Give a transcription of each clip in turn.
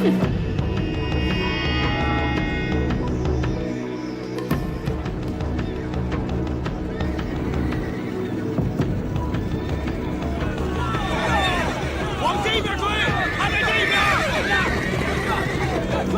往这边追，他在这边。追！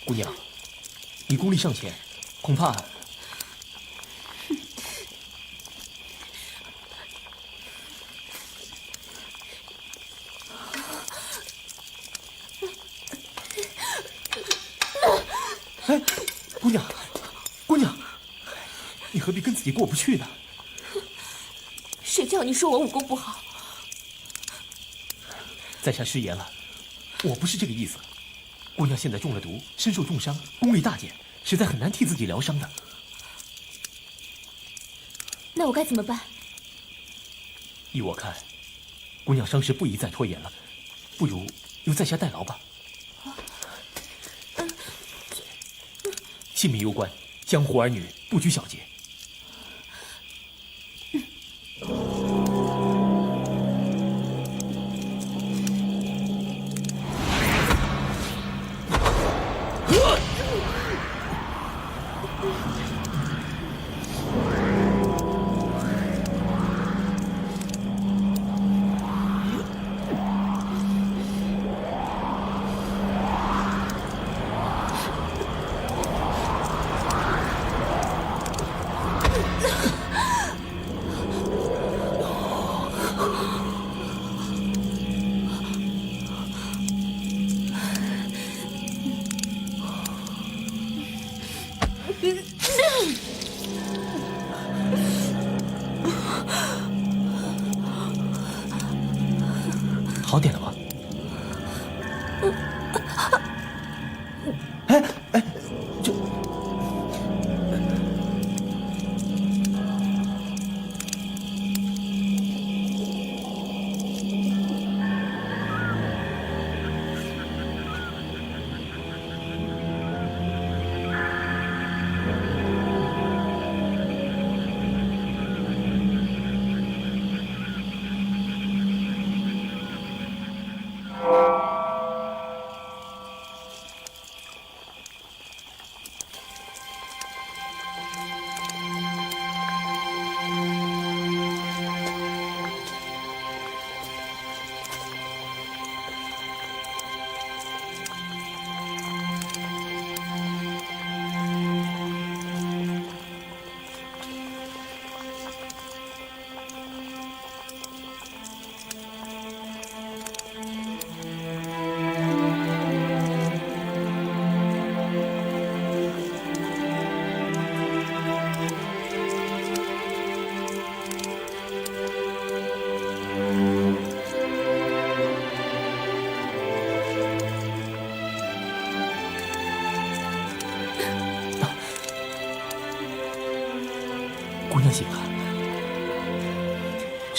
姑娘，你功力尚浅，恐怕……哎，姑娘，姑娘，你何必跟自己过不去呢？谁叫你说我武功不好？在下失言了，我不是这个意思。 姑娘现在中了毒，身受重伤，功力大减，实在很难替自己疗伤的。那我该怎么办？依我看，姑娘伤势不宜再拖延了，不如由在下代劳吧。性命攸关，江湖儿女不拘小节。好点了吗？哎哎，这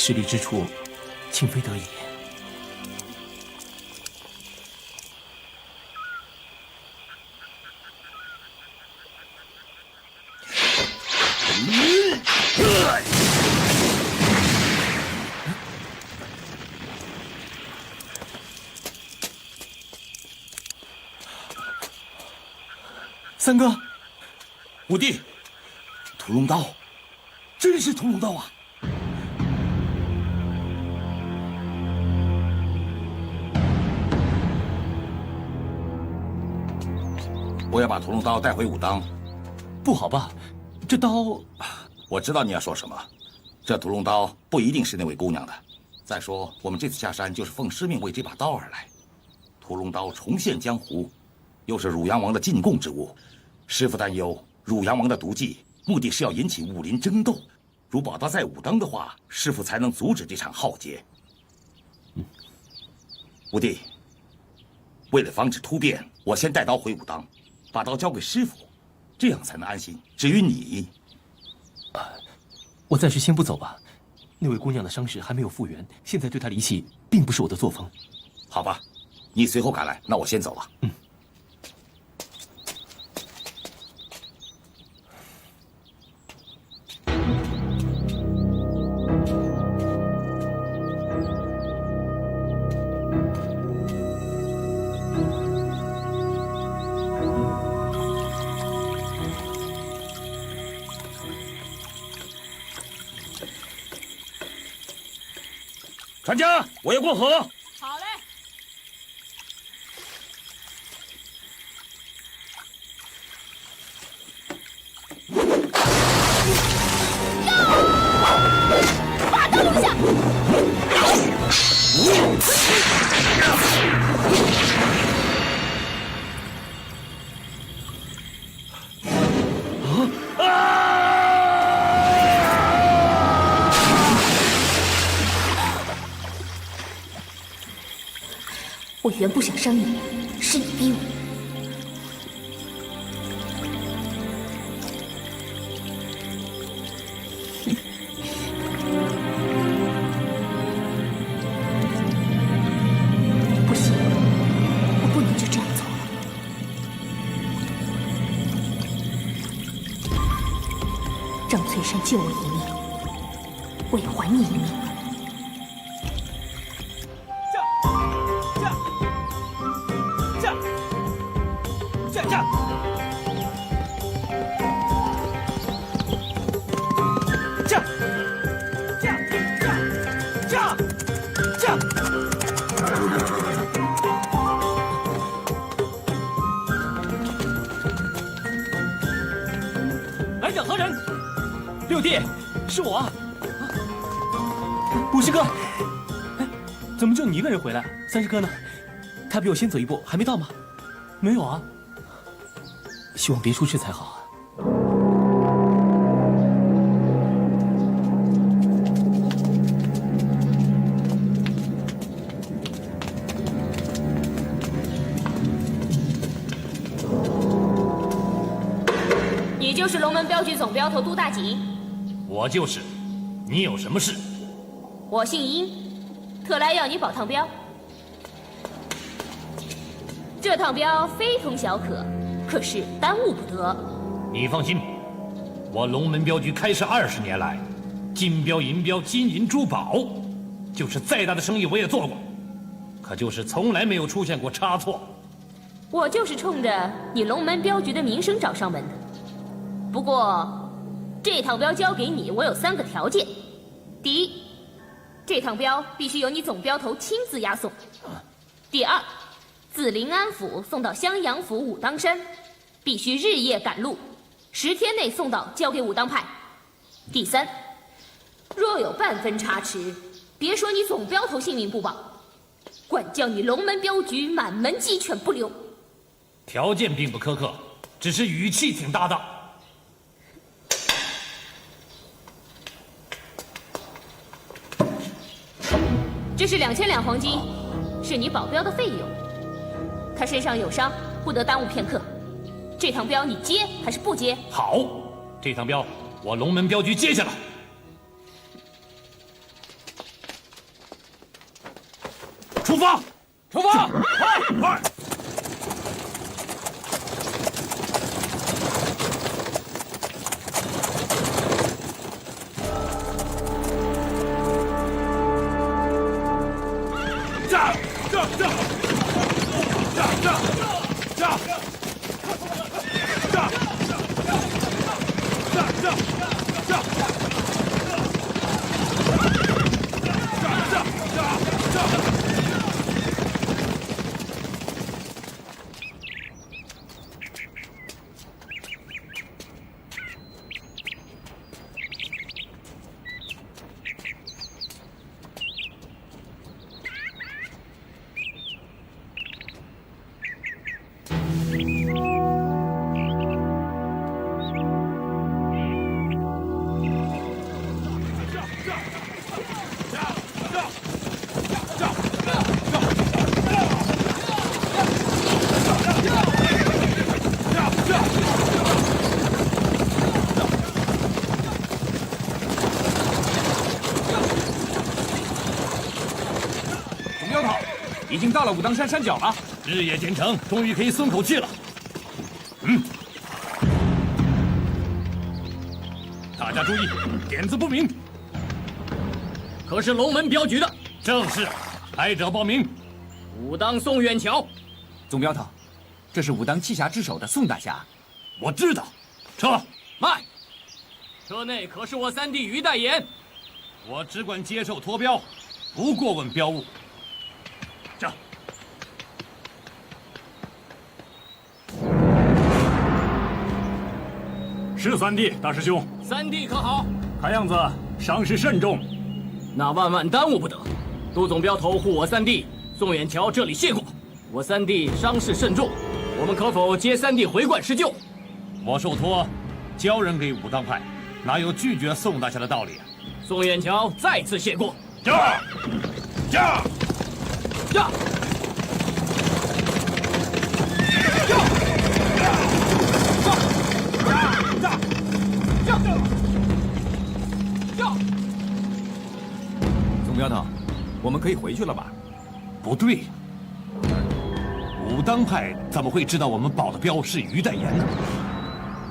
失利之处，情非得已。三哥，五弟，屠龙刀，真是屠龙刀啊！我要把屠龙刀带回武当。不好吧？这刀……我知道你要说什么，这屠龙刀不一定是那位姑娘的。再说，我们这次下山就是奉师命为这把刀而来。屠龙刀重现江湖，又是汝阳王的进贡之物。师父担忧汝阳王的毒计，目的是要引起武林争斗。如宝刀在武当的话，师父才能阻止这场浩劫。五弟，为了防止突变，我先带刀回武当，把刀交给师父，这样才能安心。至于你，我暂时先不走吧。那位姑娘的伤势还没有复原，现在对她离弃，并不是我的作风。好吧，你随后赶来，那我先走了。船家，我要过河。好嘞。把刀留下。我原不想伤你，是你逼我。不行，我不能就这样走了。张翠山救我一命，我也还你一命。来者何人？六弟，是我。五师哥，哎，怎么就你一个人回来？三师哥呢？他比我先走一步，还没到吗？没有啊。希望别出事才好啊。你就是龙门镖局总镖头杜大吉？我就是。你有什么事？我姓殷，特来要你保趟镖。这趟镖非同小可，可是耽误不得。你放心，我龙门镖局开设20年来，金镖银镖金银珠宝，就是再大的生意我也做过，可就是从来没有出现过差错。我就是冲着你龙门镖局的名声找上门的。不过，这趟镖交给你，我有3个条件。第一，这趟镖必须由你总镖头亲自押送。第二，自临安府送到襄阳府武当山，必须日夜赶路，10天内送到，交给武当派。第三，若有半分差池，别说你总镖头性命不保，管教你龙门镖局满门鸡犬不留。条件并不苛刻，只是语气挺大的。这是2000两黄金，是你保镖的费用。他身上有伤，不得耽误片刻。这趟镖你接还是不接？好，这趟镖我龙门镖局接下来。出发！出发！快！已经到了武当山山脚了，日夜兼程，终于可以松口气了。大家注意，点子不明。可是龙门镖局的，正是，来者报名。武当宋远桥。总镖头，这是武当七侠之首的宋大侠。我知道。撤！慢！车内可是我三弟于代言。我只管接受托镖，不过问镖务。这。是三弟，大师兄。三弟可好？看样子伤势甚重。那万万耽误不得。杜总镖头护我三弟，宋远桥这里谢过。我三弟伤势甚重，我们可否接三弟回馆施救？我受托交人给武当派，哪有拒绝宋大侠的道理啊？宋远桥再次谢过。驾！驾！驾！总镖头，我们可以回去了吧？不对，武当派怎么会知道我们保的镖是于代言呢？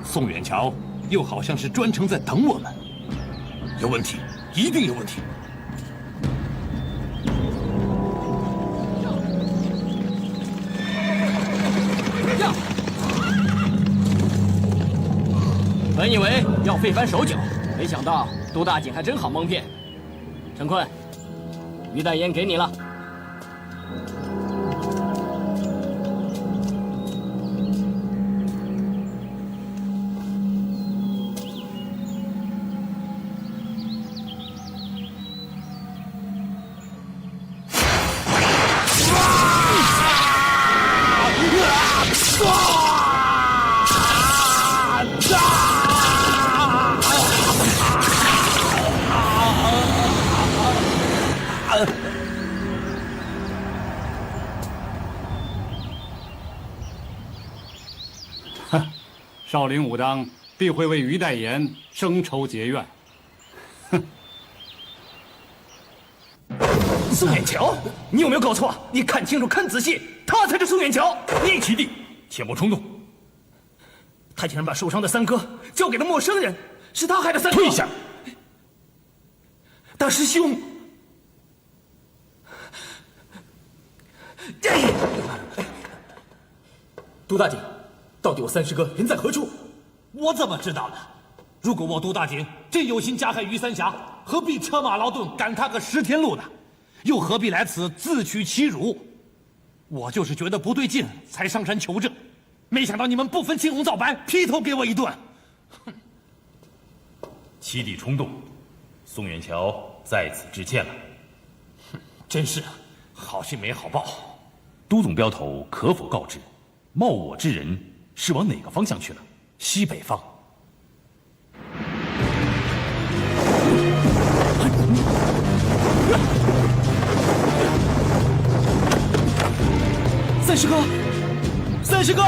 宋远桥又好像是专程在等我们，有问题，一定有问题。本以为要费翻手脚，没想到杜大姐还真好蒙骗。陈坤，于代言给你了。少林武当必会为于代言生仇结怨。哼！宋远桥，你有没有搞错？你看清楚，看仔细，他才是宋远桥。你七弟，切莫冲动。他竟然把受伤的三哥交给了陌生人，是他害的三哥。退下！大师兄，杜大姐，到底我三师哥人在何处？我怎么知道呢？如果我杜大景真有心加害于三峡，何必车马劳顿赶他个10天路呢？又何必来此自取其辱？我就是觉得不对劲，才上山求证。没想到你们不分青红皂白，劈头给我一顿。哼！七弟冲动，宋远桥在此致歉了。真是好心没好报。都总镖头可否告知，冒我之人是往哪个方向去了？西北方。三师哥，三师哥！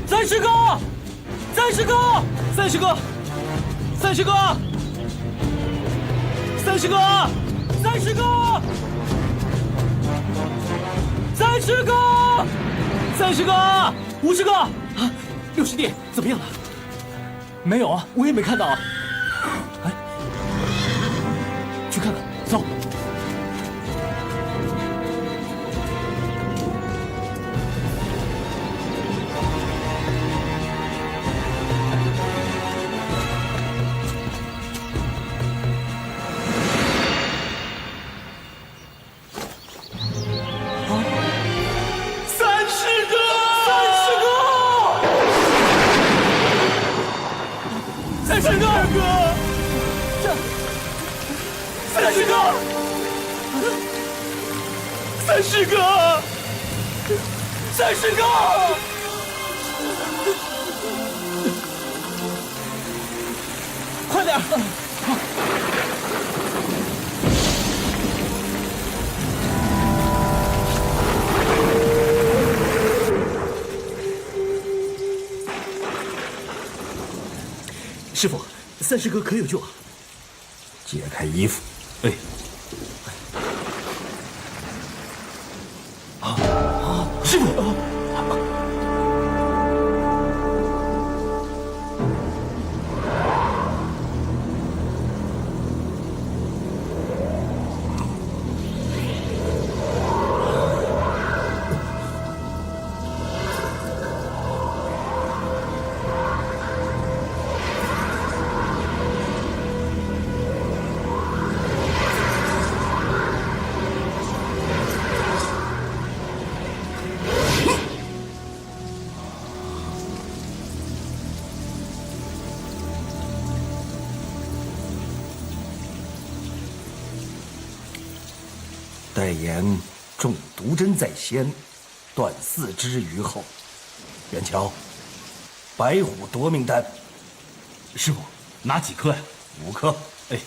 三师哥，三师哥，三师哥，三师哥！ 30个，30个，30个，30个，50个啊！六师弟怎么样了？没有啊，我也没看到啊。哎，去看看，走。30个！快点！师傅，30个可有救啊！解开衣服。哎，师傅，代言中毒针在先，断4肢于后。元桥，白虎夺命丹。师傅，拿几颗呀？5颗。哎，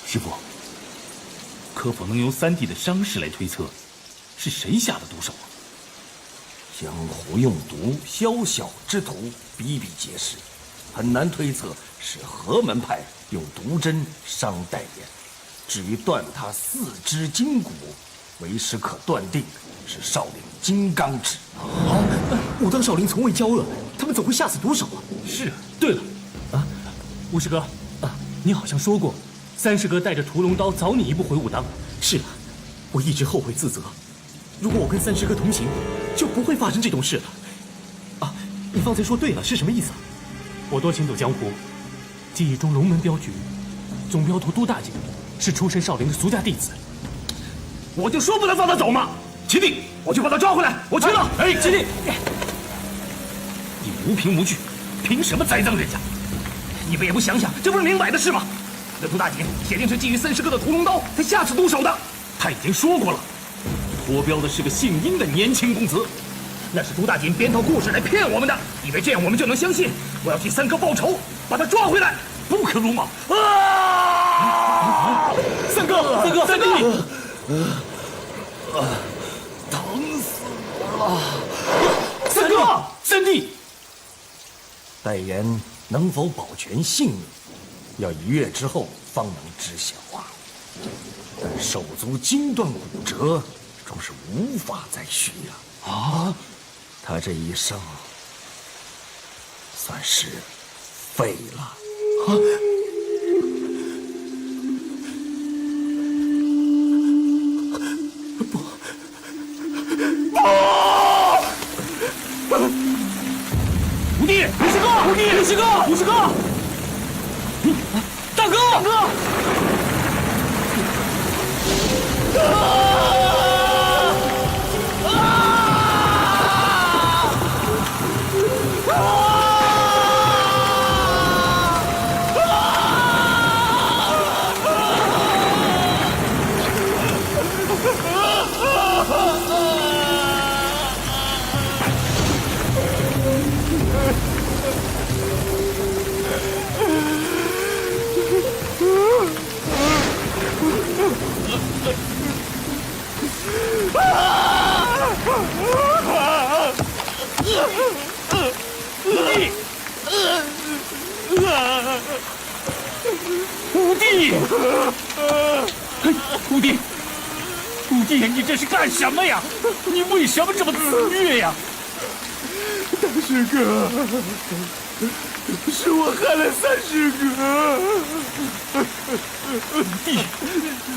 师傅，可否能由3弟的伤势来推测，是谁下的毒手啊？江湖用毒宵小之徒比比皆是，很难推测是何门派用毒针伤代言。至于断他4肢筋骨，为师可断定是少林金刚指。武当少林从未交恶，他们怎会下此毒手啊？是啊。对了，武师哥啊，你好像说过，30哥带着屠龙刀早你一步回武当。是啊，我一直后悔自责。如果我跟30哥同行，就不会发生这种事了。啊，你方才说对了，是什么意思啊？我多行走江湖，记忆中龙门镖局总镖头都大姐是出身少林的俗家弟子。我就说不能放他走嘛！秦帝，我去把他抓回来。我去了。哎，秦帝，你无凭无据，凭什么栽赃人家？你们也不想想，这不是明摆的事吗？那杜大姐铁定是觊觎30哥的屠龙刀，才下此毒手的。他已经说过了。脱标的是个姓殷的年轻公子，那是杜大锦编套故事来骗我们的，以为这样我们就能相信。我要替3哥报仇，把他抓回来，不可鲁莽！啊！三哥，三弟，疼死我了！三弟，代言能否保全性命，要1月之后方能知晓啊。但手足筋断骨折，终是无法再续啊！他这一生算是废了。五弟，50个，五弟，50个，50个！大哥，啊！帝！五弟，五弟，你这是干什么呀？你为什么这么自虐呀？大师哥，是我害了三师哥。弟，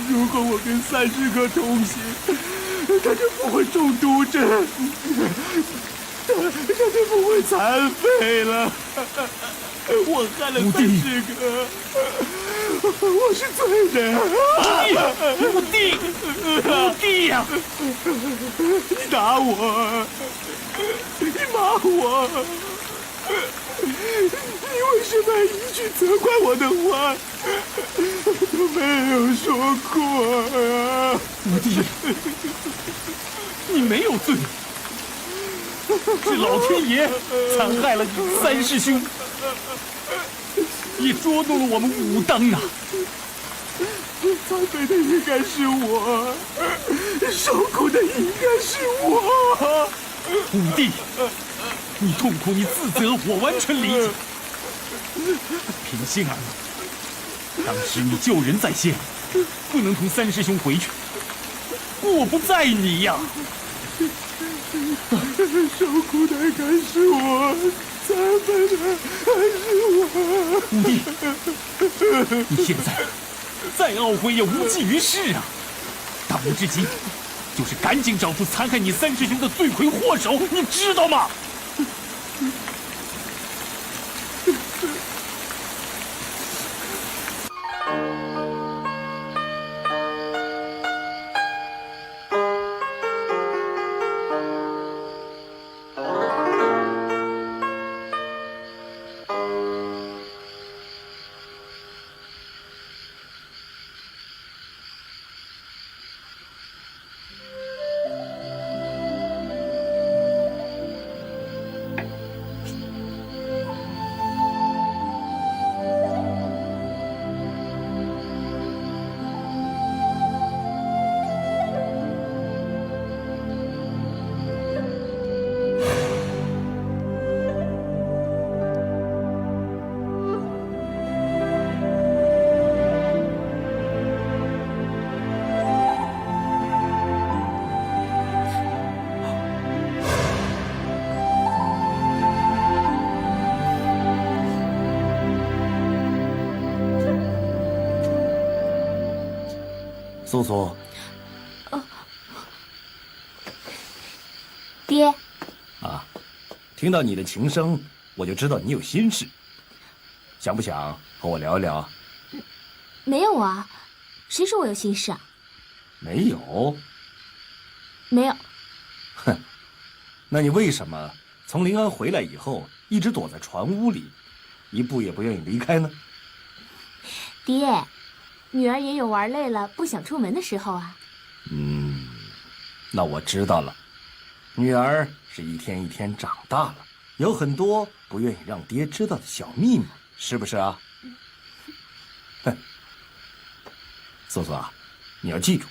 如果我跟三师哥同行，他就不会中毒针，他就不会残废了。我害了三师哥，我是罪人。五弟，五弟呀！你打我，你骂我，你为什么一句责怪我的话都没有说过啊？五弟，你没有罪，是老天爷残害了你三师兄，也捉弄了我们武当啊！残废的应该是我，受苦的应该是我。五弟，你痛苦，你自责，我完全理解。平心而论，当时你救人在先，不能同三师兄回去，过不在你呀。受苦的应该是我，残废的还是我。五弟，你现在再懊悔也无济于事啊！当务之急就是赶紧找出残害你三师兄的罪魁祸首，你知道吗？素素，爹，啊，听到你的琴声，我就知道你有心事。想不想和我聊一聊？没有啊，谁说我有心事啊？没有。没有。哼，那你为什么从临安回来以后一直躲在船屋里，一步也不愿意离开呢？爹，女儿也有玩累了不想出门的时候啊。那我知道了，女儿是一天一天长大了，有很多不愿意让爹知道的小秘密，是不是啊？哼，素素啊，你要记住，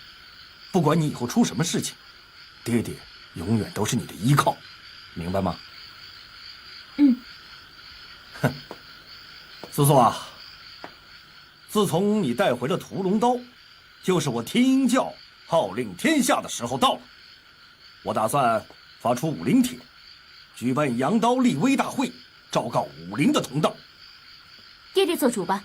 不管你以后出什么事情，爹爹永远都是你的依靠，明白吗？哼，素素啊，自从你带回了屠龙刀，就是我听教号令天下的时候到了。我打算发出武林帖，举办扬刀立威大会，昭告武林的同道。爹爹做主吧。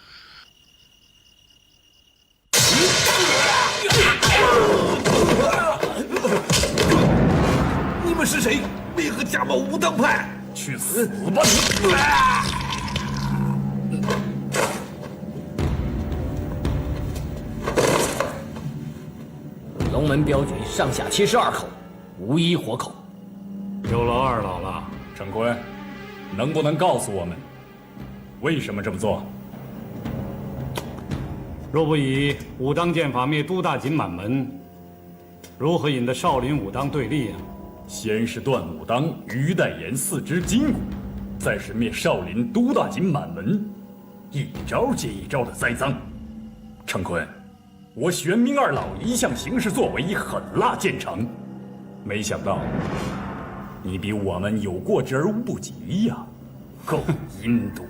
你们是谁？为何假冒武当派？去死吧你！龙门镖局上下72口，无一活口。有劳二老了。陈坤，能不能告诉我们，为什么这么做？若不以武当剑法灭都大锦满门，如何引得少林武当对立啊？先是断武当于代言4支筋骨，再是灭少林都大锦满门，一招接一招的栽赃。陈坤，我玄冥二老一向行事作为狠辣见长，没想到你比我们有过之而无不及呀，够阴毒。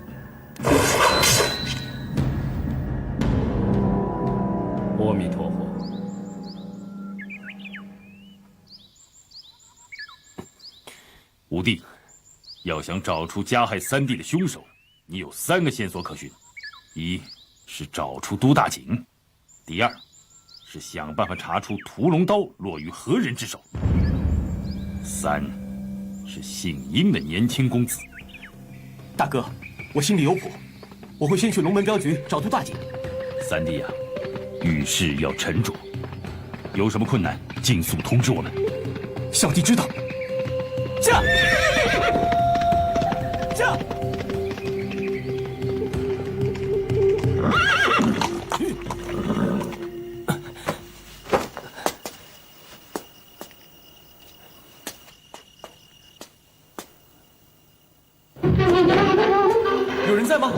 阿弥陀佛。五弟，要想找出加害三弟的凶手，你有3个线索可循：一是找出都大景，第二是想办法查出屠龙刀落于何人之手，3是姓殷的年轻公子。大哥，我心里有谱，我会先去龙门镖局找杜大景。三弟啊，遇事要沉着，有什么困难尽速通知我们。小弟知道。驾！驾！有人在吗？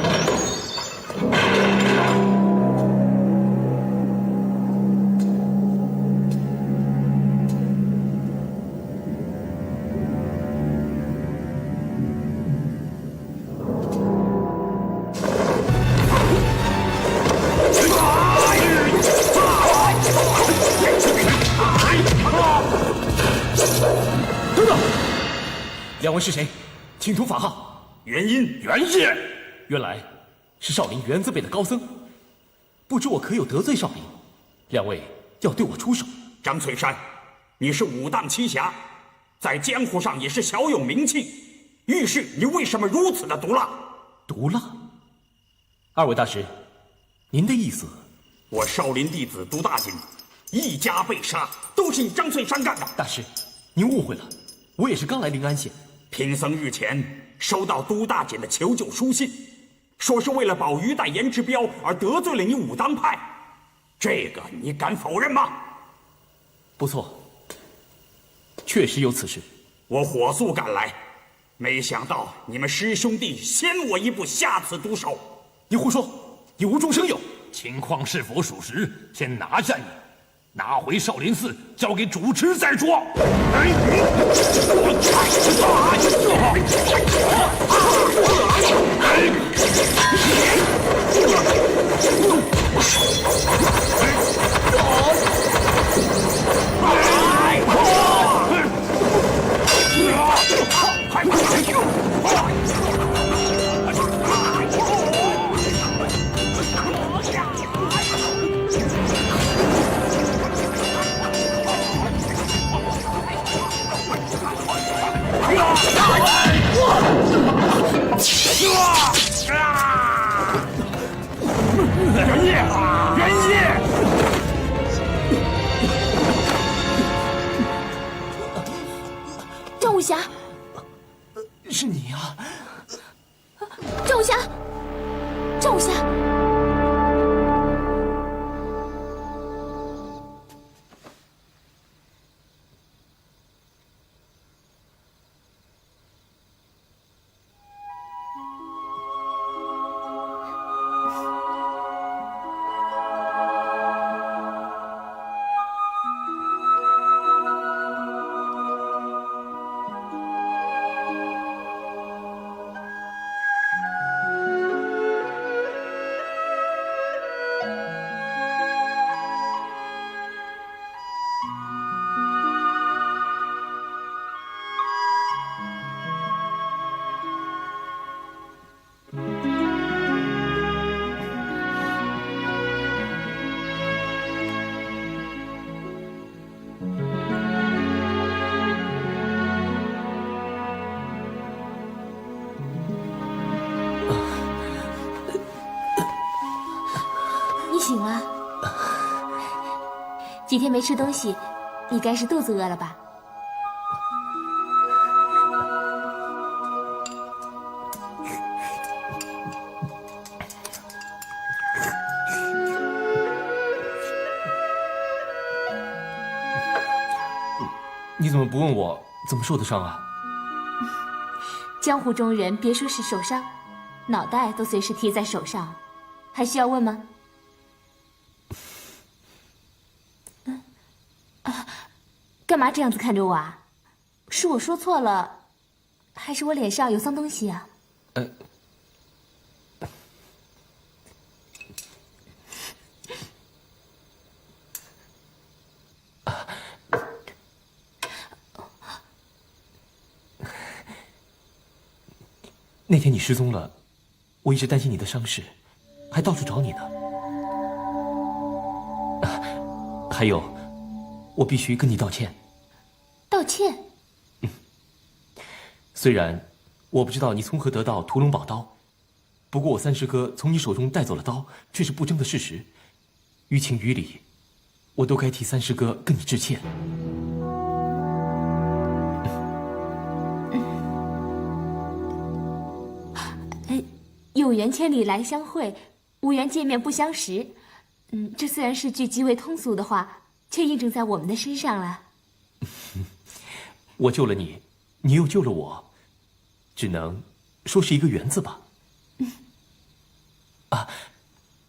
等等，两位是谁？请图法号。元殷，元烨，原来是少林元字辈的高僧，不知我可有得罪少林？两位要对我出手。张翠山，你是武当七侠，在江湖上也是小有名气，遇事你为什么如此的毒辣？毒辣？二位大师，您的意思？我少林弟子都大景，一家被杀，都是你张翠山干的。大师，您误会了，我也是刚来临安县。贫僧日前收到都大姐的求救书信，说是为了保于代言之标而得罪了你武当派，这个你敢否认吗？不错，确实有此事。我火速赶来，没想到你们师兄弟先我一步下此毒手。你胡说，你无中生有。情况是否属实，先拿下你，拿回少林寺，交给主持再说。元烨，元烨！赵武侠，是你啊！赵武侠，赵武侠！醒了，几天没吃东西，你该是肚子饿了吧？你怎么不问我怎么受的伤啊？江湖中人别说是受伤，脑袋都随时贴在手上，还需要问吗？干嘛这样子看着我啊？是我说错了，还是我脸上有脏东西啊？那天你失踪了，我一直担心你的伤势，还到处找你呢。还有，我必须跟你道歉。道歉？虽然我不知道你从何得到屠龙宝刀，不过我三师哥从你手中带走了刀，却是不争的事实。于情于理，我都该替三师哥跟你致歉。有缘千里来相会，无缘见面不相识。这虽然是句极为通俗的话，却印证在我们的身上了。我救了你，你又救了我，只能说是一个缘字吧。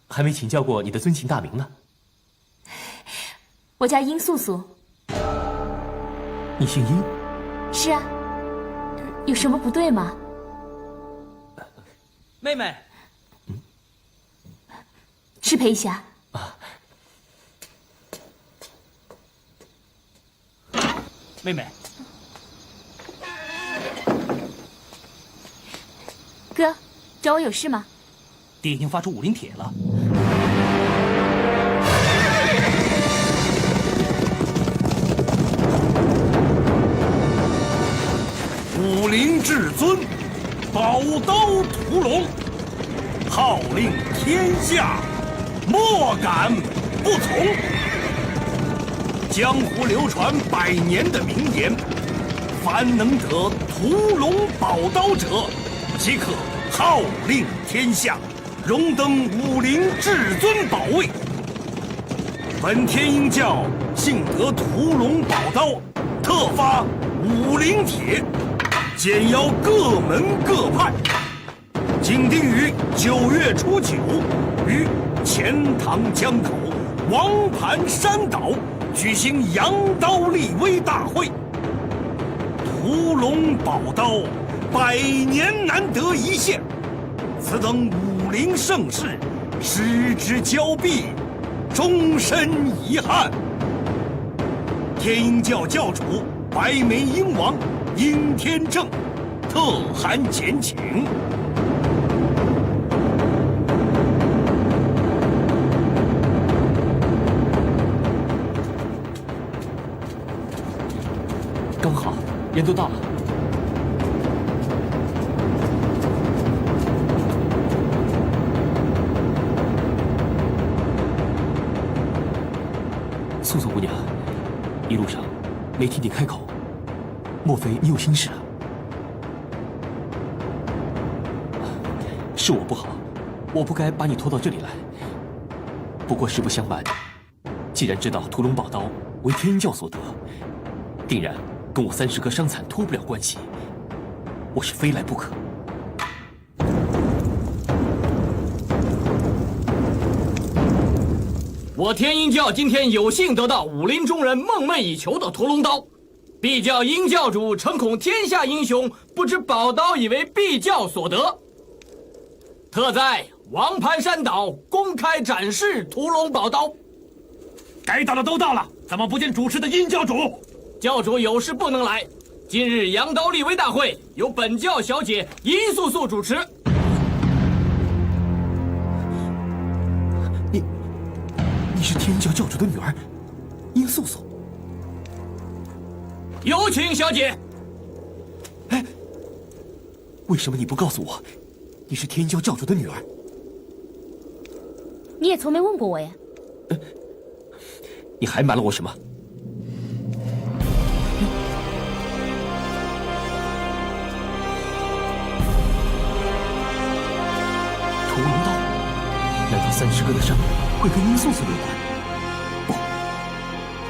还没请教过你的尊姓大名呢。我叫殷素素。你姓殷？是啊，有什么不对吗？妹妹，失陪一下。妹妹，哥，找我有事吗？爹已经发出武林帖了。武林至尊，宝刀屠龙，号令天下，莫敢不从。江湖流传100年的名言：凡能得屠龙宝刀者，即可号令天下，荣登武林至尊宝位。本天鹰教幸得屠龙宝刀，特发武林帖，简邀各门各派，紧定于9月初9于钱塘江口王盘山岛举行扬刀立威大会。屠龙宝刀100年难得一现，此等武林盛事，失之交臂，终身遗憾。天鹰教教主白眉鹰王殷天正特函简请。刚好，人都到了。素素姑娘，一路上没听你开口，莫非你有心事啊？是我不好，我不该把你拖到这里来。不过实不相瞒，既然知道屠龙宝刀为天鹰教所得，定然跟我三师哥伤残脱不了关系，我是非来不可。我天鹰教今天有幸得到武林中人梦寐以求的屠龙刀，必教殷教主诚恐天下英雄不知宝刀以为必教所得，特在王盘山岛公开展示屠龙宝刀。该到的都到了，怎么不见主持的殷教主？教主有事不能来，今日扬刀立威大会由本教小姐殷素素主持。你是天鹰教教主的女儿，殷素素。有请小姐。哎，为什么你不告诉我，你是天鹰教教主的女儿？你也从没问过我呀。你还瞒了我什么？屠龙刀？难道三师哥的伤会跟殷素素有关？不，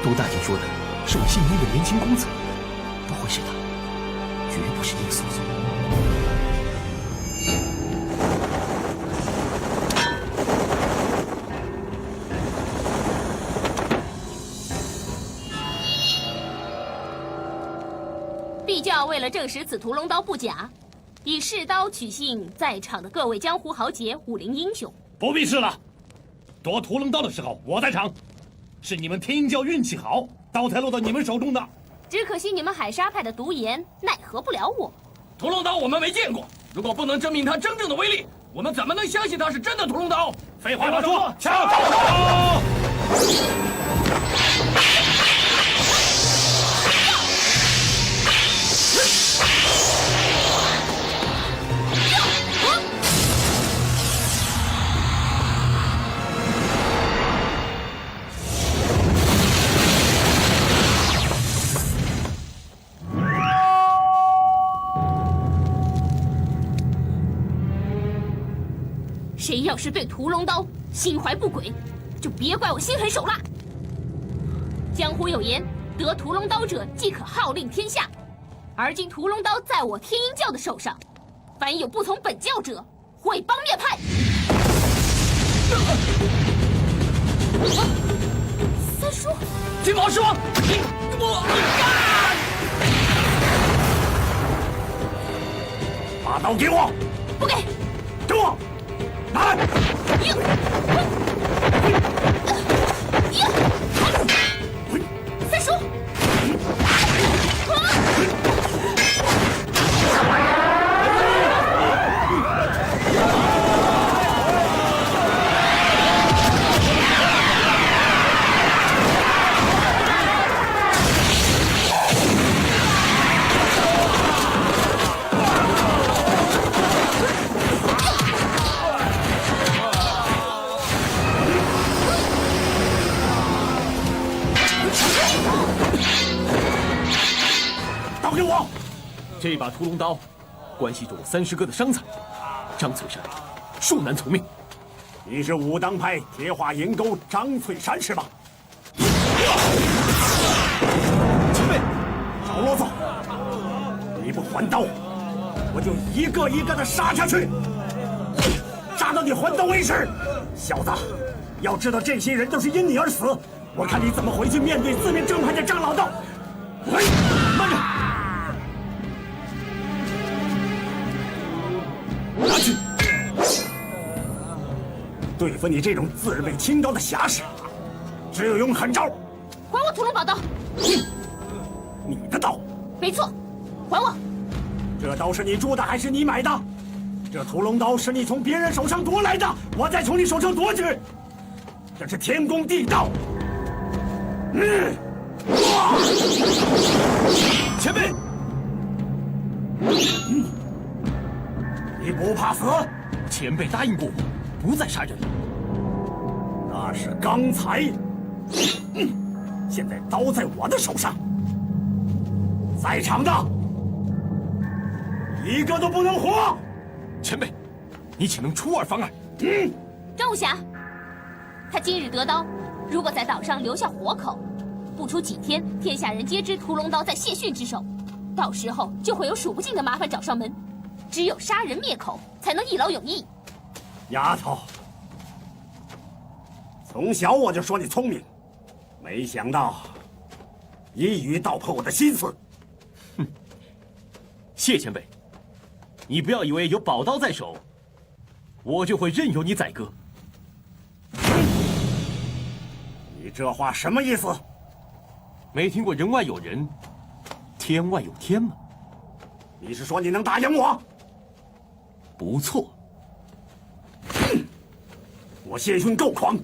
都大姐说的是我姓殷的年轻公子，不会是他，绝不是殷素素。必教为了证实此屠龙刀不假，以试刀取信在场的各位江湖豪杰、武林英雄。不必试了，夺屠龙刀的时候我在场，是你们天鹰教运气好，刀才落到你们手中的。只可惜你们海沙派的毒言奈何不了我。屠龙刀我们没见过，如果不能证明它真正的威力，我们怎么能相信它是真的屠龙刀？废话少说，抢！谁要是对屠龙刀心怀不轨，就别怪我心狠手辣。江湖有言，得屠龙刀者即可号令天下。而今屠龙刀在我天鹰教的手上，凡有不从本教者，毁帮灭派。三叔，金毛狮王，把刀给我！不给！给我！来！三叔！刀给我！这把屠龙刀关系着我三师哥的伤残，张翠山恕难从命。你是武当派铁画银钩张翠山是吧？前辈，少啰嗦！你不还刀，我就一个一个的杀下去，杀到你还刀为止！小子，要知道这些人都是因你而死，我看你怎么回去面对四面正派的张老道！喂，慢着！拿去！对付你这种自认为清高的侠士，只有用狠招。还我屠龙宝刀！你的刀？没错，还我！这刀是你铸的还是你买的？这屠龙刀是你从别人手上夺来的，我再从你手上夺去，这是天公地道。前辈，你不怕死？前辈答应过我，不再杀人。那是刚才。现在刀在我的手上，在场的一个都不能活。前辈，你岂能出尔反尔？张武侠，他今日得刀，如果在岛上留下活口，不出几天，天下人皆知屠龙刀在谢逊之手，到时候就会有数不尽的麻烦找上门。只有杀人灭口，才能一劳永逸。丫头，从小我就说你聪明，没想到一语道破我的心思。谢前辈，你不要以为有宝刀在手，我就会任由你宰割。你这话什么意思？没听过人外有人，天外有天吗？你是说你能打赢我？不错。我谢逊够狂，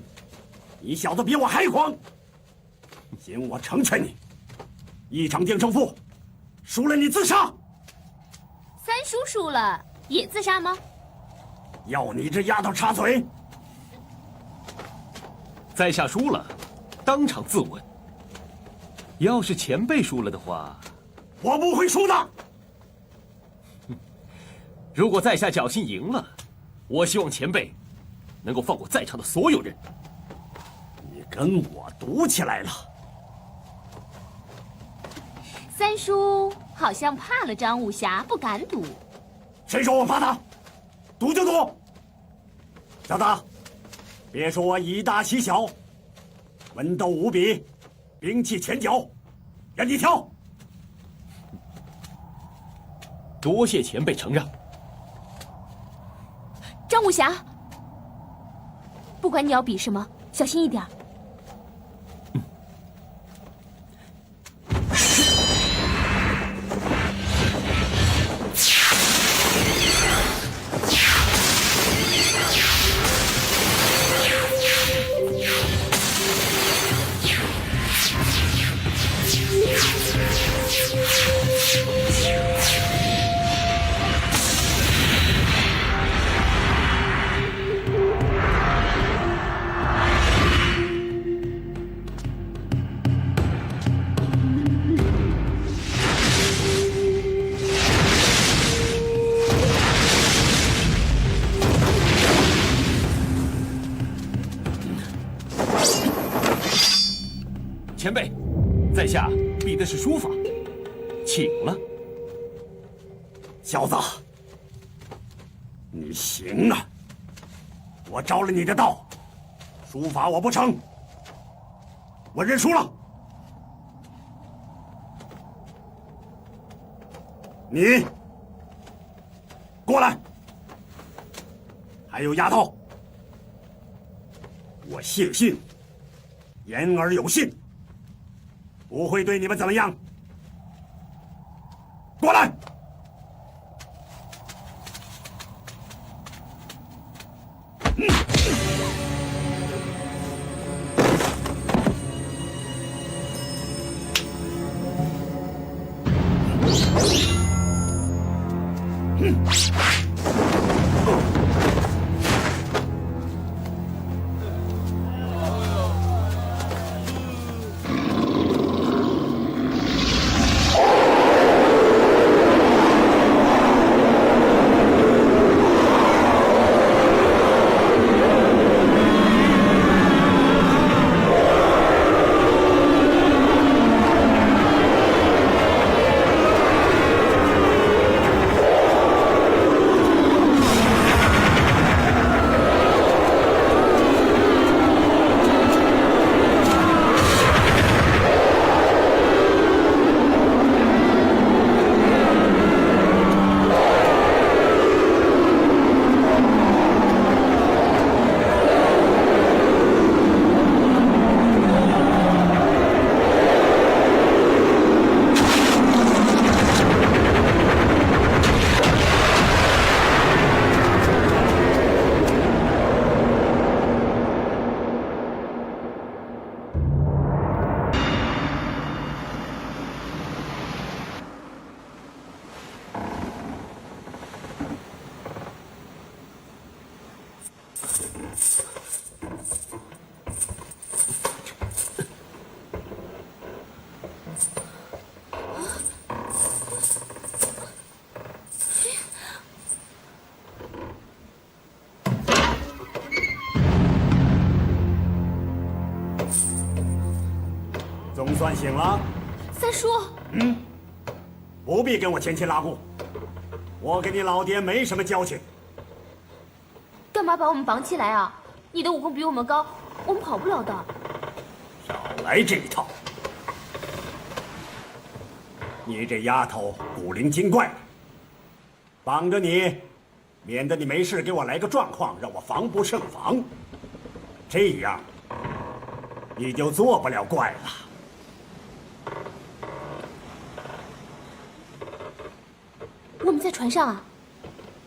你小子比我还狂。行，我成全你，一场定胜负，输了你自杀。三叔输了也自杀吗？要你这丫头插嘴！在下输了，当场自刎。要是前辈输了的话，我不会输的。如果在下侥幸赢了，我希望前辈能够放过在场的所有人。你跟我赌起来了。三叔好像怕了张武侠，不敢赌。谁说我怕他？赌就赌。小子，别说我以大欺小，文斗武比，兵器拳脚，任你挑。多谢前辈承让。张武侠，不管你要比什么，小心一点。在下比的是书法，请了。小子，你行啊！我招了你的道，书法我不成，我认输了。你过来，还有丫头，我谢信，言而有信，不会对你们怎么样。过来。总算醒了，三叔。不必跟我牵牵拉故，我跟你老爹没什么交情。干嘛把我们绑起来啊？你的武功比我们高，我们跑不了的。少来这一套！你这丫头古灵精怪的，绑着你，免得你没事给我来个状况，让我防不胜防。这样，你就做不了怪了。我们在船上啊。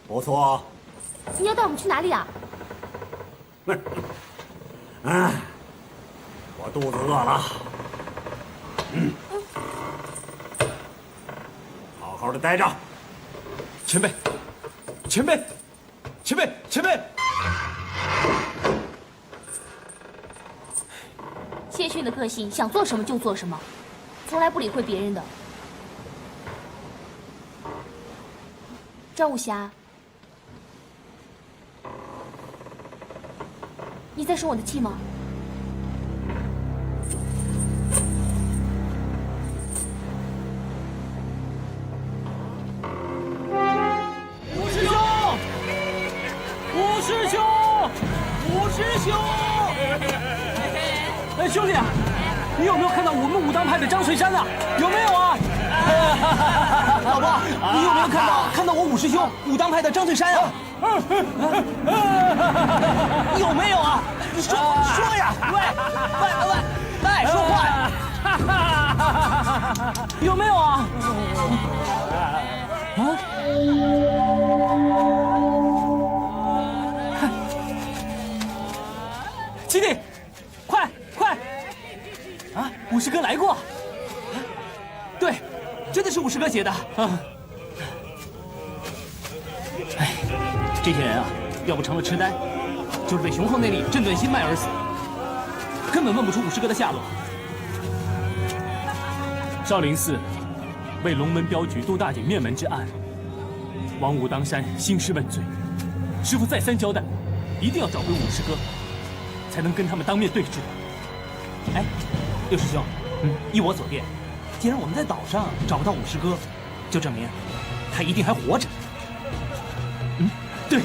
不错。你要带我们去哪里啊？我肚子饿了。好好的待着。前辈，前辈，前辈，前辈！谢逊的个性，想做什么就做什么，从来不理会别人的。赵武侠，你在生我的气吗？吴师兄，吴师兄，吴师兄！哎，兄弟啊，你有没有看到我们武当派的张水山啊？有没有啊？老婆，你有没有看到我五师兄武当派的张翠山啊？有没有啊？你说呀！喂，说话呀！有没有啊？七弟，快！啊，武师哥来过。对，真的是武师哥写的。哎，这些人啊，要不成了痴呆，就是被雄厚内力震断心脉而死，根本问不出武师哥的下落。少林寺为龙门镖局杜大鼎灭门之案，王武当山兴师问罪，师父再三交代，一定要找回武师哥，才能跟他们当面对质。哎，六师兄，依我所见，既然我们在岛上找不到武士哥，就证明他一定还活着。对。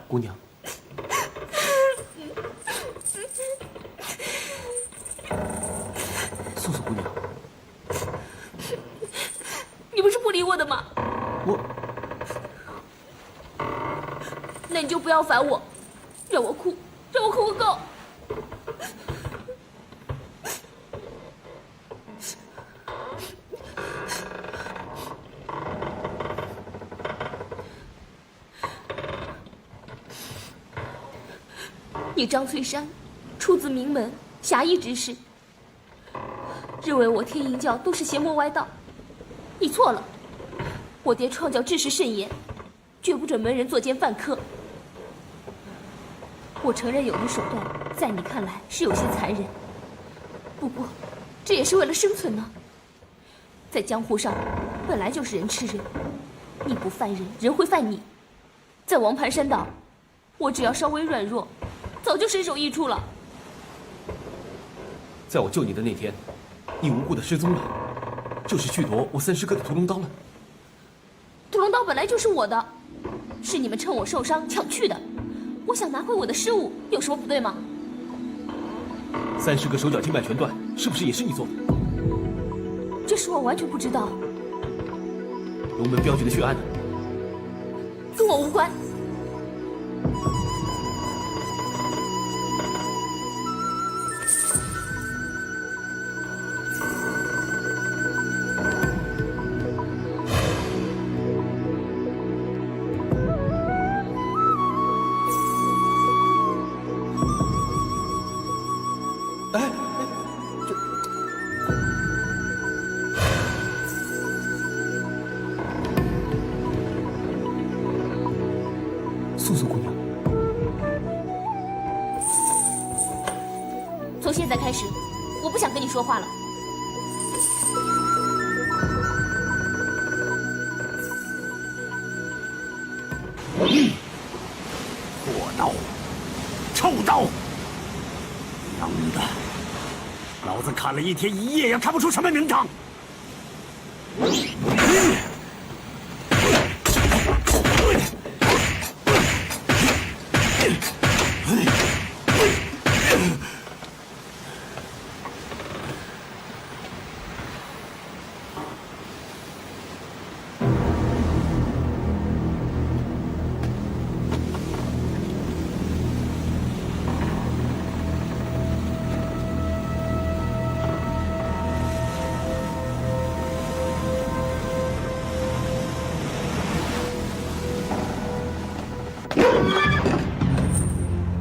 姑娘，素素姑娘，你不是不理我的吗？那你就不要烦我，让我哭个够。你张翠山，出自名门，侠义之士，认为我天鹰教都是邪魔歪道。你错了，我爹创教治世甚严，绝不准门人作奸犯科。我承认有的手段在你看来是有些残忍，不过这也是为了生存呢。在江湖上，本来就是人吃人，你不犯人，人会犯你。在王盘山岛，我只要稍微软弱，早就身首异处了。在我救你的那天，你无故的失踪了，就是去夺我三师哥的屠龙刀了。屠龙刀本来就是我的，是你们趁我受伤抢去的。我想拿回我的失物，有什么不对吗？三师哥手脚经脉全断，是不是也是你做的？这事我完全不知道。龙门镖局的血案呢？跟我无关。素素姑娘，从现在开始，我不想跟你说话了。破刀，臭刀，娘的！老子看了一天一夜也看不出什么名堂。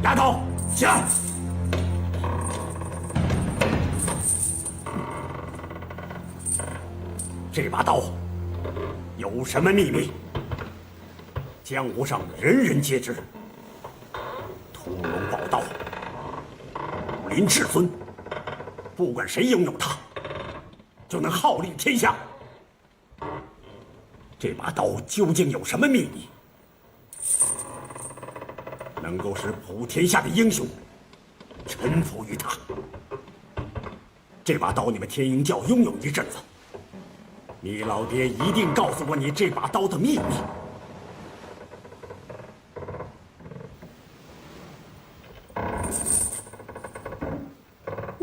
丫头，起来！这把刀有什么秘密？江湖上人人皆知。屠龙宝刀，武林至尊，不管谁拥有它，就能号令天下。这把刀究竟有什么秘密？能够使普天下的英雄臣服于他。这把刀你们天鹰教拥有一阵子，你老爹一定告诉过你这把刀的秘密。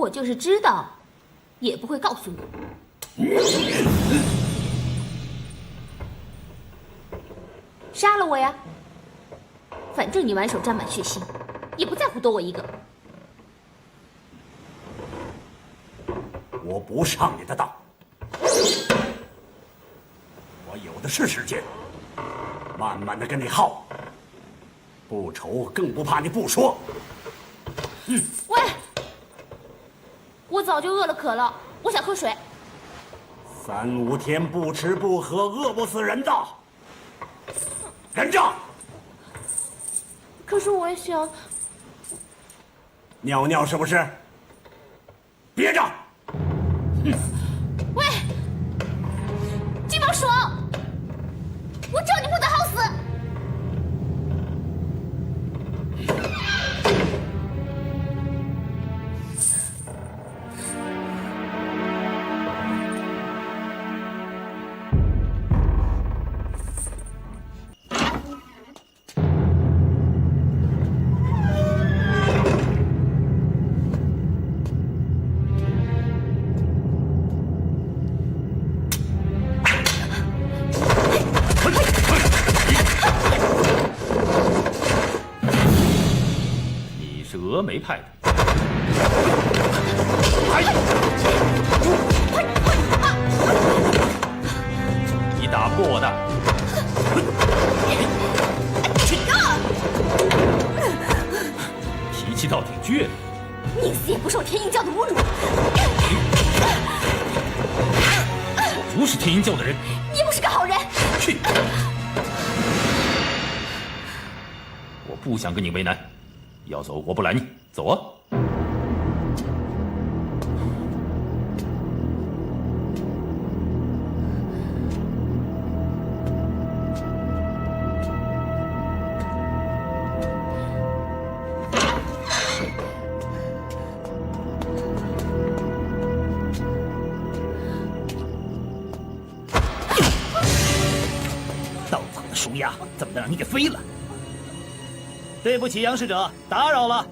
我就是知道，也不会告诉你。杀了我呀！反正你满手沾满血腥，也不在乎多我一个。我不上你的当，我有的是时间，慢慢的跟你耗。不愁，更不怕你不说。喂，我早就饿了渴了，我想喝水。3、5天不吃不喝，饿不死人的。忍着。可是我也想尿尿是不是？憋着。喂，金毛爽，我叫你不得好死！峨眉派的，你打不过我的。脾气倒挺倔的。宁死也不受天鹰教的侮辱。我不是天鹰教的人。你也不是个好人。去！我不想跟你为难。要走，我不拦你，走啊！道场的鼠牙怎么能让你给飞了？对不起，杨使者，打扰了。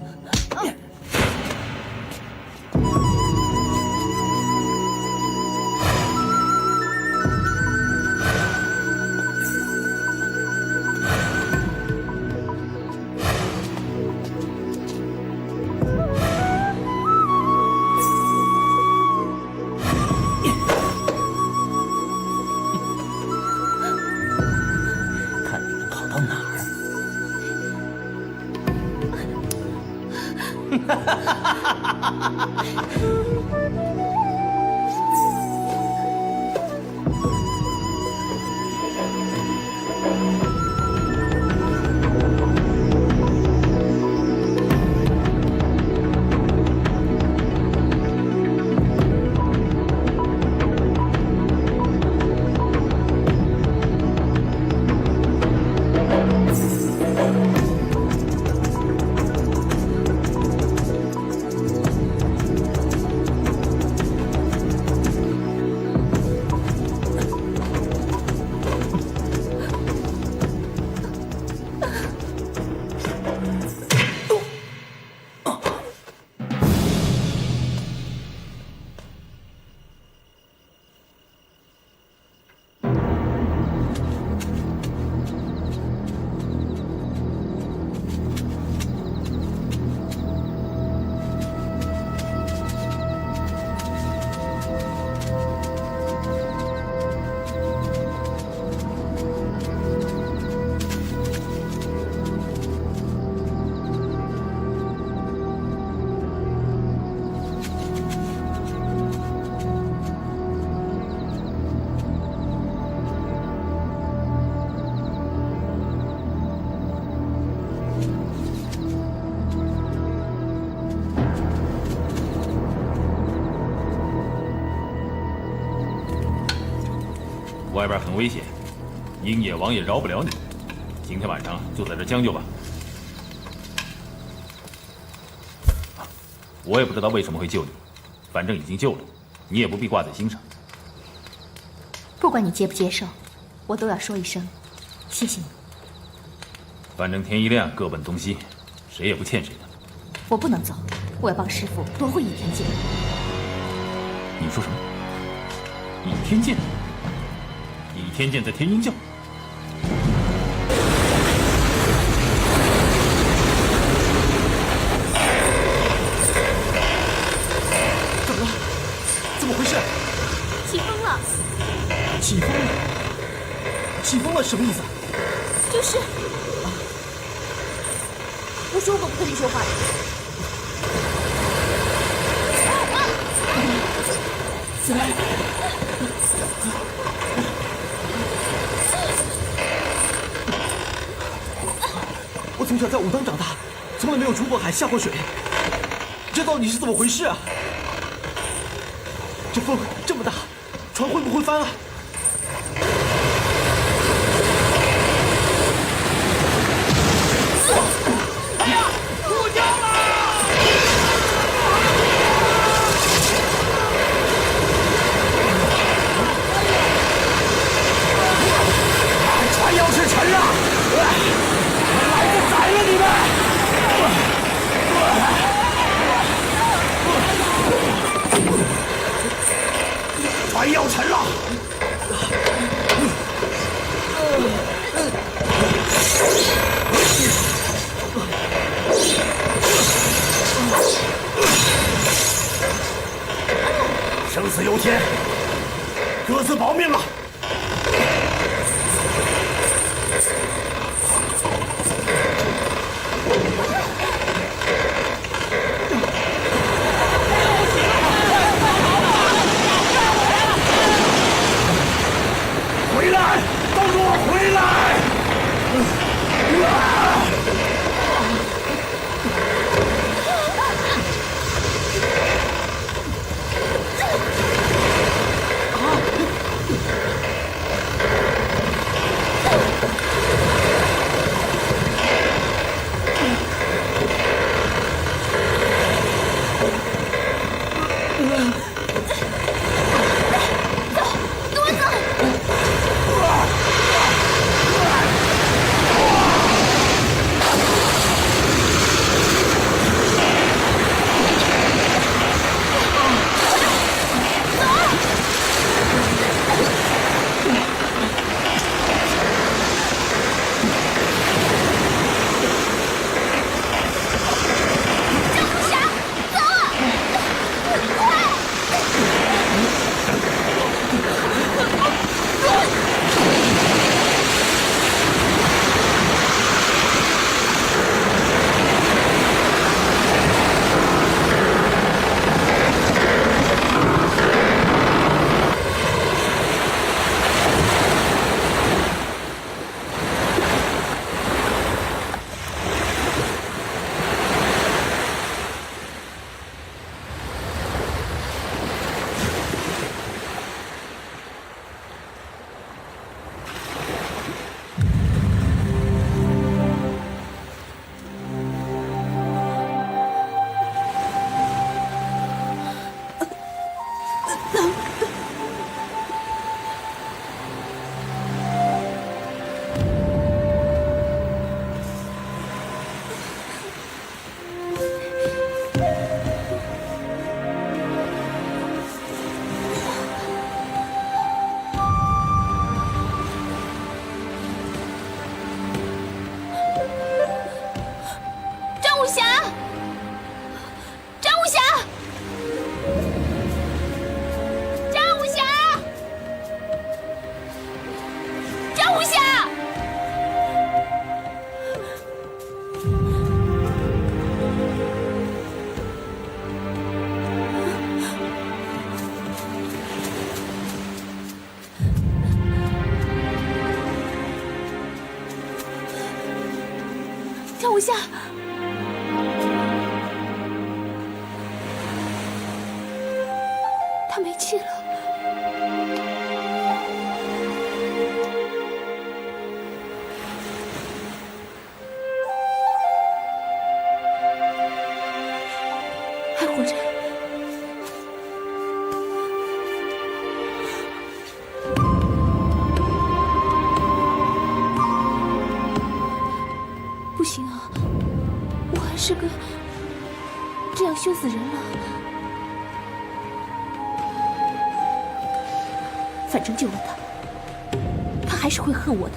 看你能跑到哪儿？外边很危险，鹰野王也饶不了你。今天晚上就在这将就吧。我也不知道为什么会救你，反正已经救了，你也不必挂在心上。不管你接不接受，我都要说一声谢谢你。反正天一亮各奔东西，谁也不欠谁的。我不能走，我要帮师傅夺回倚天剑。你说什么？倚天剑？倚天剑在天鹰教。怎么了？怎么回事？起风了！起风了！起风了什么意思？就是，我说过不跟你说话的。怎么？我从小在武当长大，从来没有出过海、下过水，这到底是怎么回事啊？这风这么大，船会不会翻啊？船要是沉了，来就宰了你们！船要沉了！生死由天，各自保命了！回来，都给我回来！张无暇，他没气了。还活着。不行啊，我还是个这样羞死人了。反正救了他，他还是会恨我的。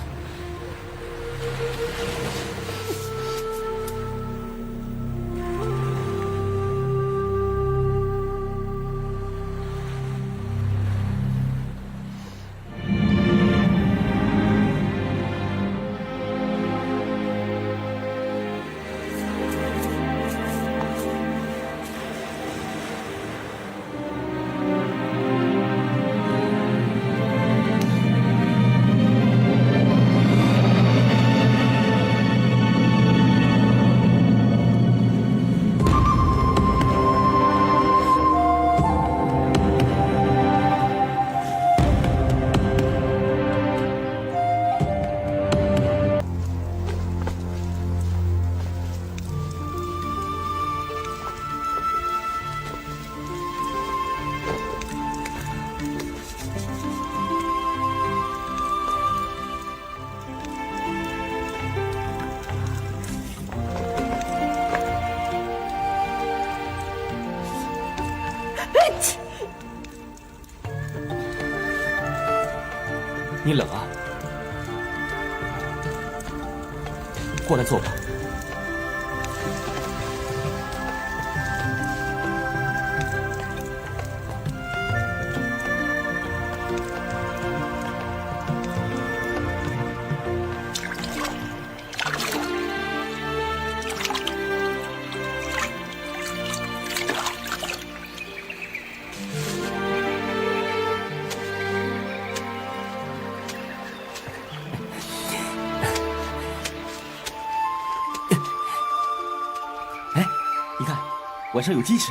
你冷啊？过来坐吧。晚上有鸡吃。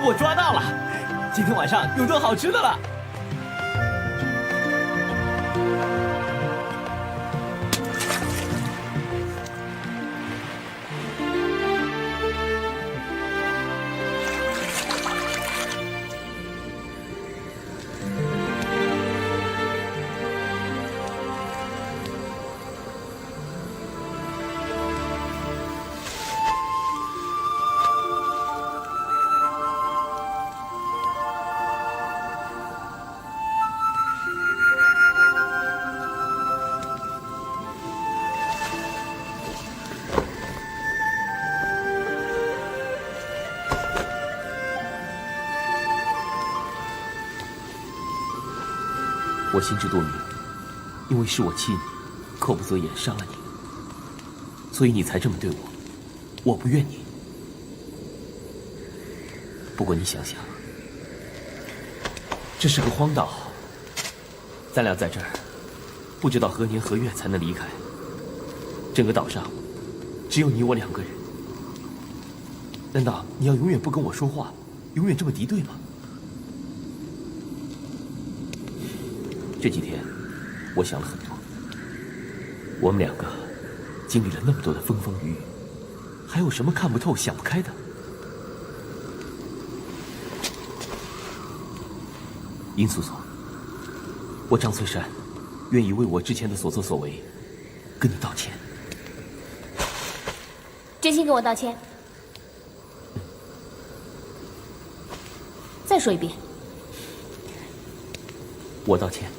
我抓到了，今天晚上有顿好吃的了。我心知肚明，因为是我气你，口不择言伤了你，所以你才这么对我。我不怨你。不过你想想，这是个荒岛，咱俩在这儿，不知道何年何月才能离开。整个岛上只有你我2个人，难道你要永远不跟我说话，永远这么敌对吗？这几天，我想了很多。我们2个经历了那么多的风风雨雨，还有什么看不透、想不开的？殷素素，我张翠山愿意为我之前的所作所为跟你道歉。真心跟我道歉？再说一遍。我道歉。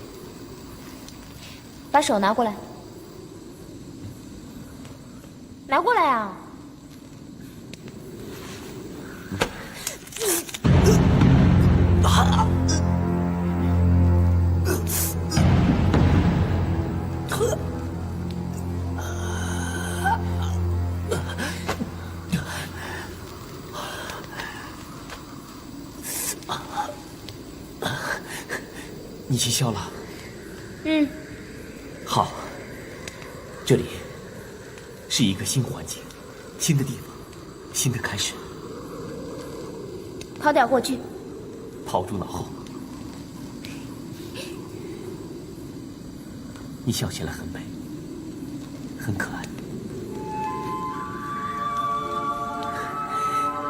把手拿过来，拿过来啊！你气消了？嗯。好。这里是一个新环境，新的地方，新的开始。抛掉过去，抛诸脑后。你笑起来很美，很可爱。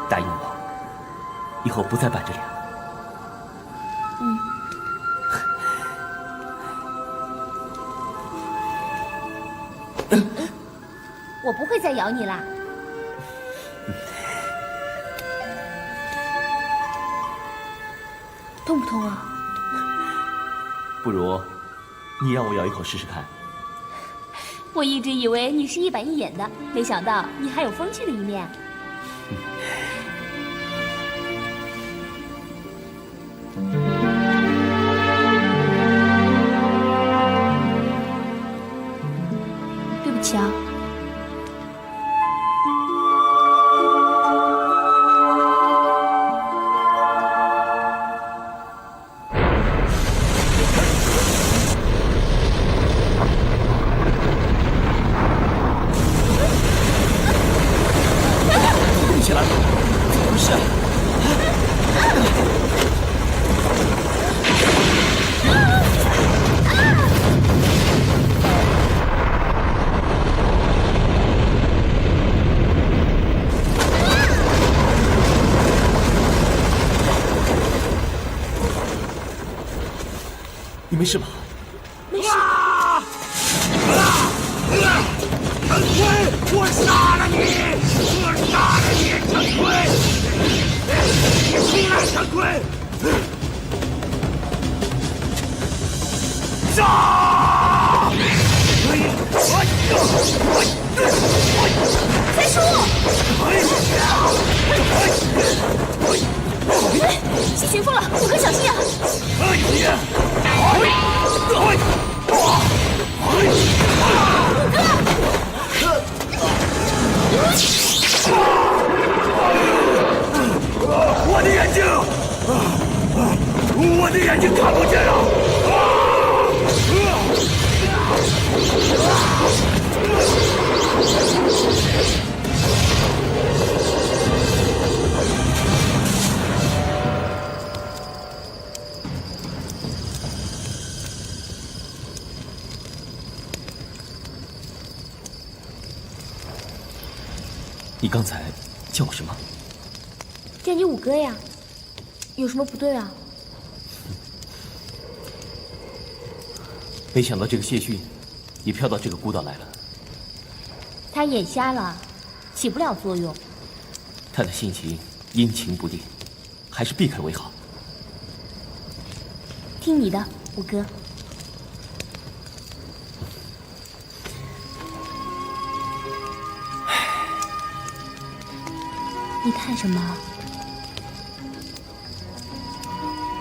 答应我，以后不再板着脸。我不会再咬你啦。痛不痛啊？不如你让我咬一口试试看。我一直以为你是一板一眼的，没想到你还有风趣的一面。对不起啊。你没事吧？没事。陈奎，我杀了你！我杀了你，陈奎！你出来，陈奎！杀！三叔！是旋风了，五哥小心啊！我的眼睛，我的眼睛看不见了！你刚才叫我什么？叫你五哥呀，有什么不对啊？没想到这个谢逊也飘到这个孤岛来了。他眼瞎了，起不了作用。他的性情阴晴不定，还是避开为好。听你的，五哥。你看什么？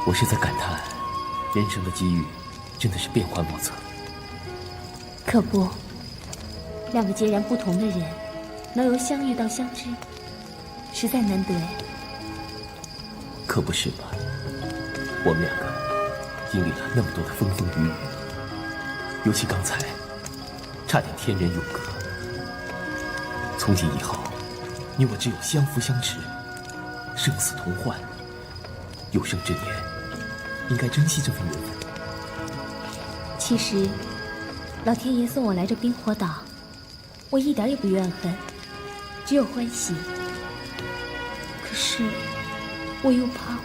我是在感叹，人生的机遇真的是变幻莫测。可不，两个截然不同的人，能由相遇到相知，实在难得呀。可不是吧？我们两个经历了那么多的风风雨雨，尤其刚才，差点天人永隔。从今以后，你我只有相扶相持，生死同患。有生之年，应该珍惜这份缘分。其实，老天爷送我来这冰火岛，我一点也不怨恨，只有欢喜。可是，我又怕。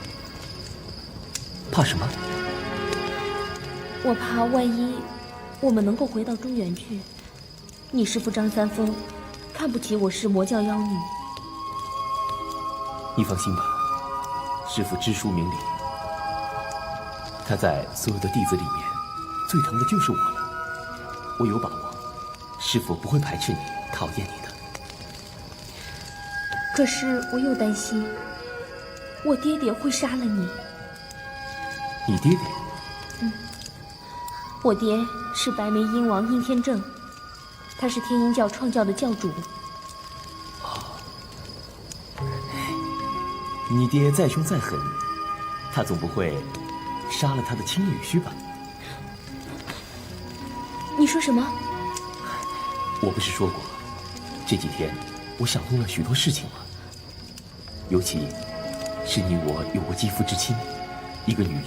怕什么？我怕万一我们能够回到中原去，你师父张三丰看不起我是魔教妖女。你放心吧，师父知书明理，他在所有的弟子里面，最疼的就是我了。我有把握，师父不会排斥你、讨厌你的。可是我又担心，我爹爹会杀了你。你爹爹？我爹是白眉鹰王殷天正，他是天鹰教创教的教主。你爹再凶再狠，他总不会杀了他的亲女婿吧？你说什么？我不是说过，这几天我想通了许多事情吗？尤其是你我有过肌肤之亲，一个女人，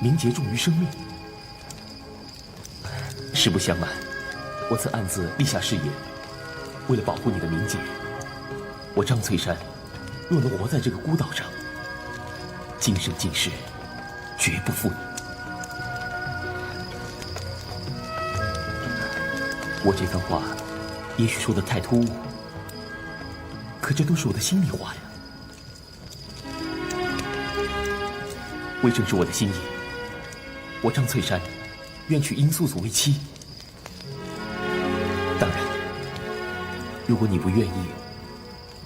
名节重于生命。实不相瞒，我曾暗自立下誓言，为了保护你的名节，我张翠山若能活在这个孤岛上，今生今世绝不负你。我这番话也许说得太突兀，可这都是我的心里话呀。为证实我的心意，我张翠山愿娶殷素素为妻。当然，如果你不愿意，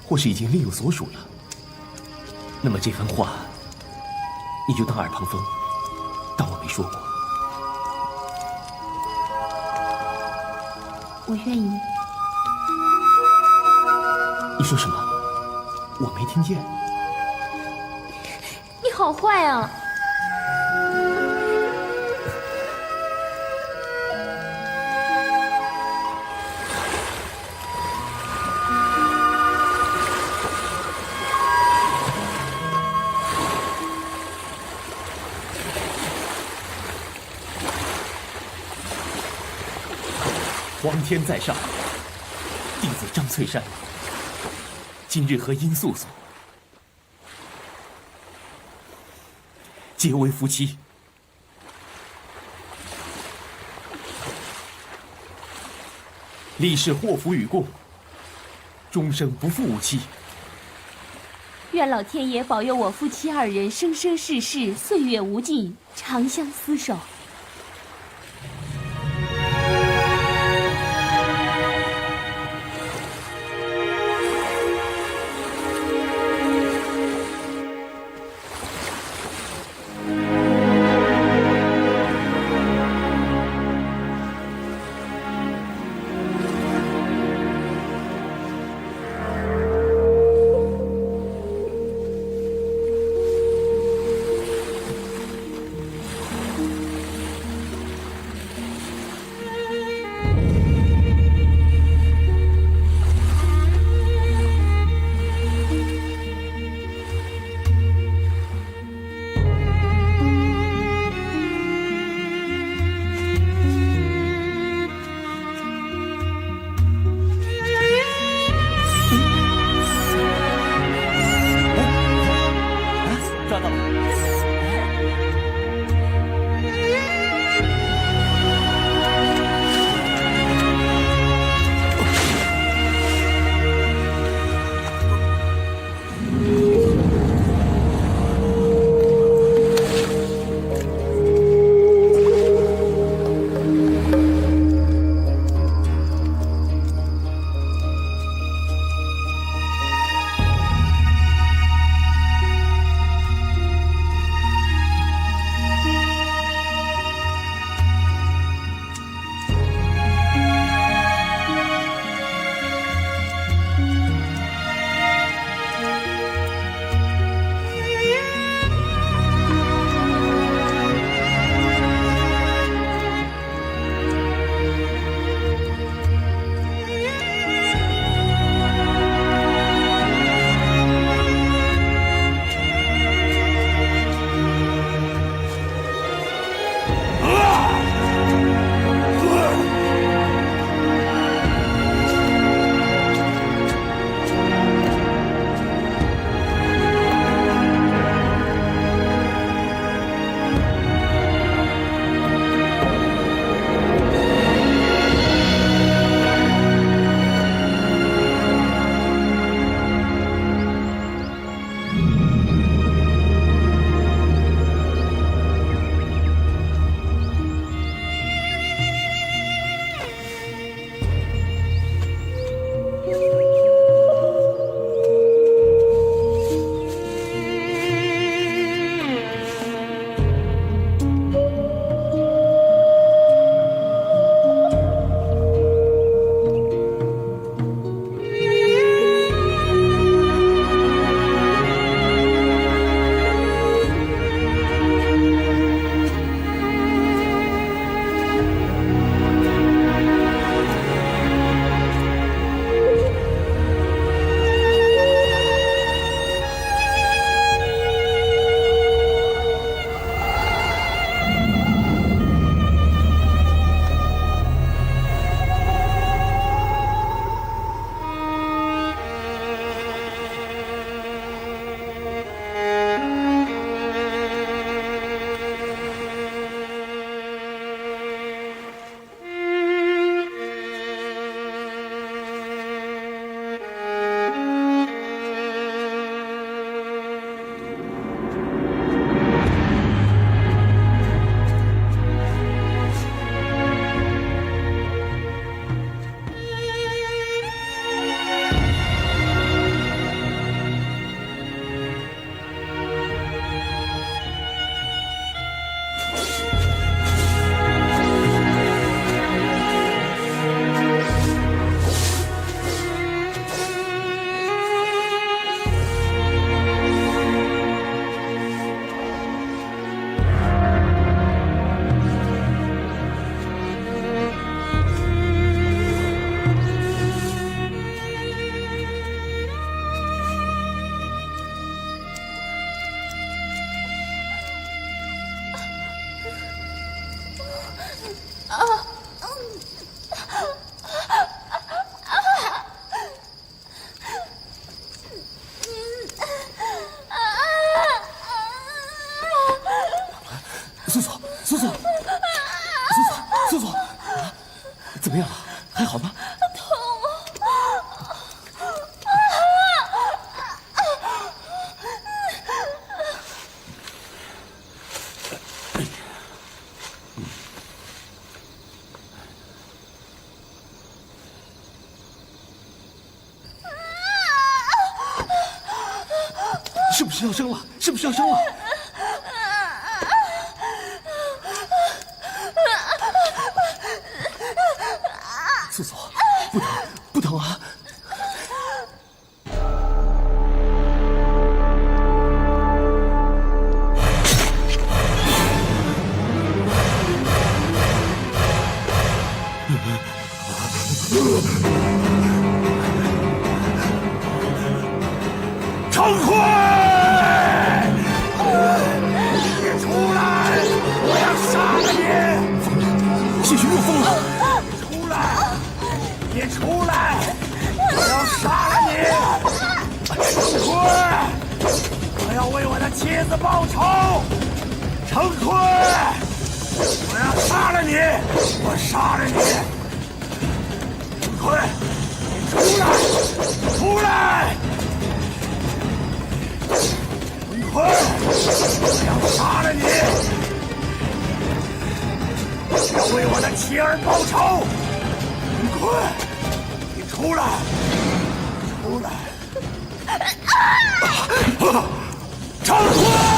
或是已经另有所属了，那么这番话你就当耳旁风，当我没说过。我愿意。你说什么？我没听见。你好坏啊！皇天在上，弟子张翠山，今日和殷素素结为夫妻。立誓祸福与共，终生不负无妻。愿老天爷保佑我夫妻二人生生世世岁月无尽，长相厮守。怎么样了？还好吗？是不是要生了？是不是要生了？素素，不疼，不疼啊！成辉，你出来！我要杀了你！疯了，谢逊又疯了！出来！你出来！我要杀了你！成辉，我要为我的妻子报仇！成辉，我要杀了你！我杀了你！成辉，你出来！出来！成辉，我要杀了你！我要为我的妻儿报仇！成辉，你出来！出来！成辉！